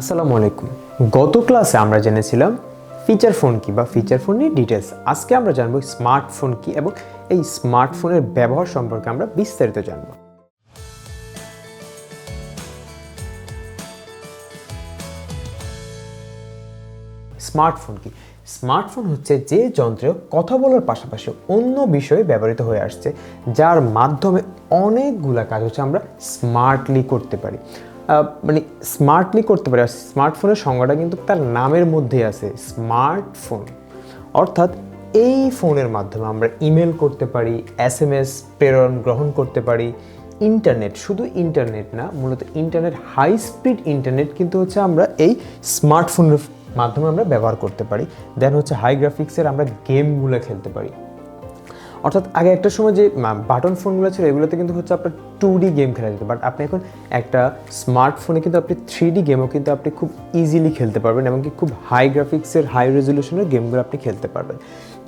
আসসালামু আলাইকুম। গত ক্লাসে আমরা জেনেছিলাম ফিচার ফোন কি বা ফিচার ফোনের ডিটেলস। আজকে আমরা জানবো স্মার্টফোন কি এবং এই স্মার্টফোনের ব্যবহার সম্পর্কে আমরা বিস্তারিত জানবো। স্মার্টফোন কি? স্মার্টফোন হচ্ছে যে যন্ত্রে কথা বলার পাশাপাশি অন্য বিষয়ে ব্যবহৃত হয়ে আসছে, যার মাধ্যমে অনেকগুলা কাজ হচ্ছে আমরা স্মার্টলি করতে পারি। স্মার্টলি করতে পারি। আর স্মার্টফোনের সংজ্ঞাটা কিন্তু তার নামের মধ্যেই আছে, স্মার্টফোন। অর্থাৎ এই ফোনের মাধ্যমে আমরা ইমেল করতে পারি, SMS প্রেরণ গ্রহণ করতে পারি, ইন্টারনেট, শুধু ইন্টারনেট না, মূলত ইন্টারনেট, হাই স্পিড ইন্টারনেট কিন্তু হচ্ছে আমরা এই স্মার্টফোনের মাধ্যমে আমরা ব্যবহার করতে পারি। দেন হচ্ছে হাই গ্রাফিক্সের আমরা গেমগুলো খেলতে পারি। অর্থাৎ আগে একটা সময় যে বাটন ফোনগুলো ছিল এগুলোতে কিন্তু হচ্ছে আপনার 2D গেম খেলা যেত, বাট আপনি এখন একটা স্মার্টফোনে কিন্তু আপনি 3D গেমও কিন্তু আপনি খুব ইজিলি খেলতে পারবেন, এমনকি খুব হাই গ্রাফিক্সের হাই রেজলিউশনের গেমগুলো আপনি খেলতে পারবেন।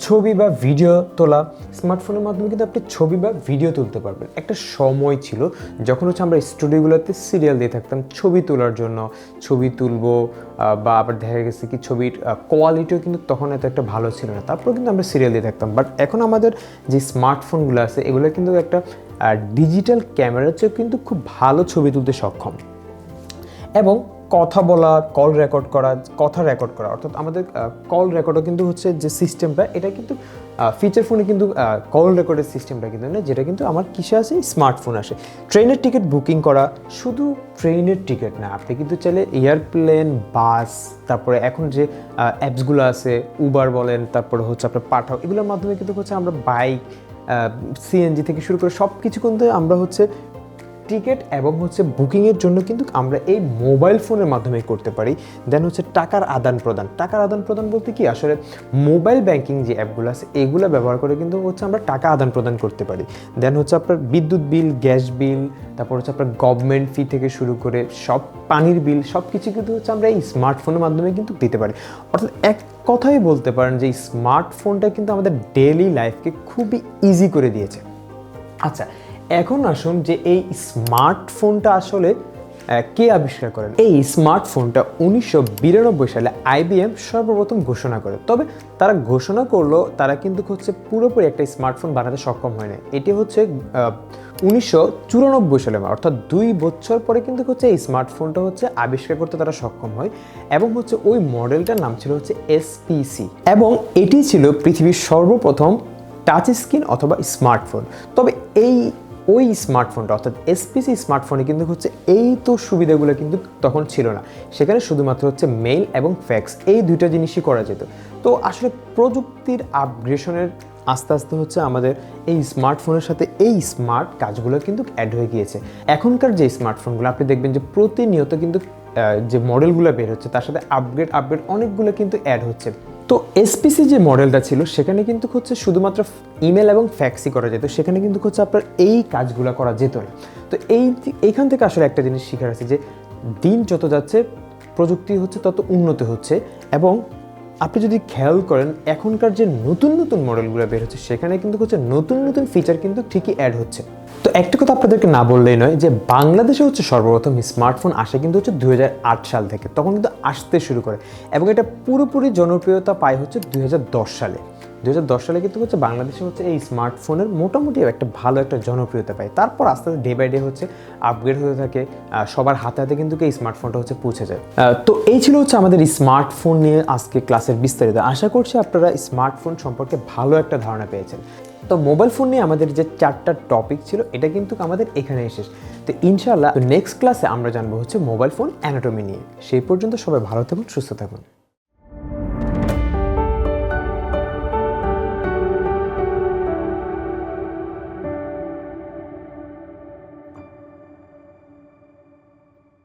ছবি বা ভিডিও তোলা, স্মার্টফোনের মাধ্যমে কিন্তু আপনি ছবি বা ভিডিও তুলতে পারবেন। একটা সময় ছিল যখন হচ্ছে আমরা স্টুডিওগুলোতে সিরিয়াল দিয়ে থাকতাম ছবি তোলার জন্য, ছবি তুলবো, বা আবার দেখা গেছে কি ছবির কোয়ালিটিও কিন্তু তখন এত একটা ভালো ছিল না, তারপর কিন্তু আমরা সিরিয়াল দিয়ে থাকতাম। বাট এখন আমাদের যে স্মার্টফোনগুলো আছে এগুলো কিন্তু একটা ডিজিটাল ক্যামেরার চেয়েও কিন্তু খুব ভালো ছবি তুলতে সক্ষম, এবং কথা বলা, কথা রেকর্ড করা, অর্থাৎ আমাদের কল রেকর্ডও কিন্তু হচ্ছে যে সিস্টেমটা, এটা কিন্তু ফিচার ফোনে কিন্তু কল রেকর্ডের সিস্টেমটা কিন্তু না, যেটা কিন্তু আমার কিসে আসে, স্মার্টফোন আসে। ট্রেনের টিকিট বুকিং করা, শুধু ট্রেনের টিকিট না, আপনি কিন্তু চাইলে এয়ারপ্লেন, বাস, তারপরে এখন যে অ্যাপসগুলো আছে, উবার বলেন, তারপরে হচ্ছে আপনার পাঠাও, এগুলোর মাধ্যমে কিন্তু হচ্ছে আমরা বাইক, CNG থেকে শুরু করে সব কিছু কিন্তু আমরা হচ্ছে টিকিট এবং হচ্ছে বুকিংয়ের জন্য কিন্তু আমরা এই মোবাইল ফোনের মাধ্যমে করতে পারি। দেন হচ্ছে টাকার আদান প্রদান বলতে কি, আসলে মোবাইল ব্যাংকিং যে অ্যাপগুলো আছে এগুলো ব্যবহার করে কিন্তু হচ্ছে আমরা টাকা আদান প্রদান করতে পারি। দেন হচ্ছে আপনার বিদ্যুৎ বিল, গ্যাস বিল, তারপর হচ্ছে আপনার গভর্নমেন্ট ফি থেকে শুরু করে সব, পানির বিল, সব কিছু কিন্তু হচ্ছে আমরা এই স্মার্টফোনের মাধ্যমে কিন্তু দিতে পারি। অর্থাৎ এক কথাই বলতে পারেন যে স্মার্টফোনটা কিন্তু আমাদের ডেইলি লাইফকে খুবই ইজি করে দিয়েছে। আচ্ছা, এখন আসুন যে এই স্মার্টফোনটা আসলে কে আবিষ্কার করেন। এই স্মার্টফোনটা 1992 সালে IBM সর্বপ্রথম ঘোষণা করে। তবে তারা ঘোষণা করলো, তারা কিন্তু হচ্ছে পুরোপুরি একটা স্মার্টফোন বানাতে সক্ষম হয় না। এটি হচ্ছে 1994 সালে, অর্থাৎ 2 বছর পরে কিন্তু হচ্ছে এই স্মার্টফোনটা হচ্ছে আবিষ্কার করতে তারা সক্ষম হয়, এবং হচ্ছে ওই মডেলটার নাম ছিল হচ্ছে SPC, এবং এটি ছিল পৃথিবীর সর্বপ্রথম টাচ স্ক্রিন অথবা স্মার্টফোন। তবে ওই স্মার্টফোনটা অর্থাৎ SPC স্মার্টফোনে কিন্তু হচ্ছে এই তো সুবিধাগুলো কিন্তু তখন ছিল না। সেখানে শুধুমাত্র হচ্ছে মেইল এবং ফ্যাক্স, এই দুইটা জিনিসই করা যেত। তো আসলে প্রযুক্তির আপগ্রেশনের আস্তে আস্তে হচ্ছে আমাদের এই স্মার্টফোনের সাথে এই স্মার্ট কাজগুলো কিন্তু অ্যাড হয়ে গিয়েছে। এখনকার যে স্মার্টফোনগুলো আপনি দেখবেন যে প্রতিনিয়ত কিন্তু যে মডেলগুলো বের হচ্ছে তার সাথে আপগ্রেড অনেকগুলো কিন্তু অ্যাড হচ্ছে। তো SPC যে মডেলটা ছিল সেখানে কিন্তু হচ্ছে শুধুমাত্র ইমেল এবং ফ্যাক্সই করা যেত, সেখানে কিন্তু হচ্ছে আপনার এই কাজগুলো করা যেত না। তো এইখান থেকে আসলে একটা জিনিস শেখার আছে যে দিন যত যাচ্ছে প্রযুক্তি হচ্ছে তত উন্নত হচ্ছে, এবং আপনি যদি খেয়াল করেন এখনকার যে নতুন নতুন মডেলগুলো বের হচ্ছে সেখানে কিন্তু হচ্ছে নতুন নতুন ফিচার কিন্তু ঠিকই অ্যাড হচ্ছে। তো একটা কথা আপনাদেরকে না বললেই নয় যে বাংলাদেশে হচ্ছে সর্বপ্রথম স্মার্টফোন আসে কিন্তু হচ্ছে 2008 সাল থেকে, তখন কিন্তু আসতে শুরু করে, এবং এটা পুরোপুরি জনপ্রিয়তা পায় হচ্ছে 2010 সালে। 2010 সালে কিন্তু হচ্ছে বাংলাদেশে হচ্ছে এই স্মার্টফোনের মোটামুটি একটা ভালো একটা জনপ্রিয়তা পায়। তারপর আস্তে আস্তে ডে বাই ডে হচ্ছে আপগ্রেড হতে থাকে, সবার হাতে হাতে কিন্তু এই স্মার্টফোনটা হচ্ছে পৌঁছে যায়। তো এই ছিল হচ্ছে আমাদের স্মার্টফোন নিয়ে আজকে ক্লাসের বিস্তারিত। আশা করছি আপনারা স্মার্টফোন সম্পর্কে ভালো একটা ধারণা পেয়েছেন। তো মোবাইল ফোন নিয়ে আমাদের যে 4টা টপিক ছিল এটা কিন্তু আমাদের এখানেই শেষ। তো ইনশাআল্লাহ নেক্সট ক্লাসে আমরা জানবো হচ্ছে মোবাইল ফোন অ্যানাটমি নিয়ে। সেই পর্যন্ত সবাই ভালো থাকুন, সুস্থ থাকুন।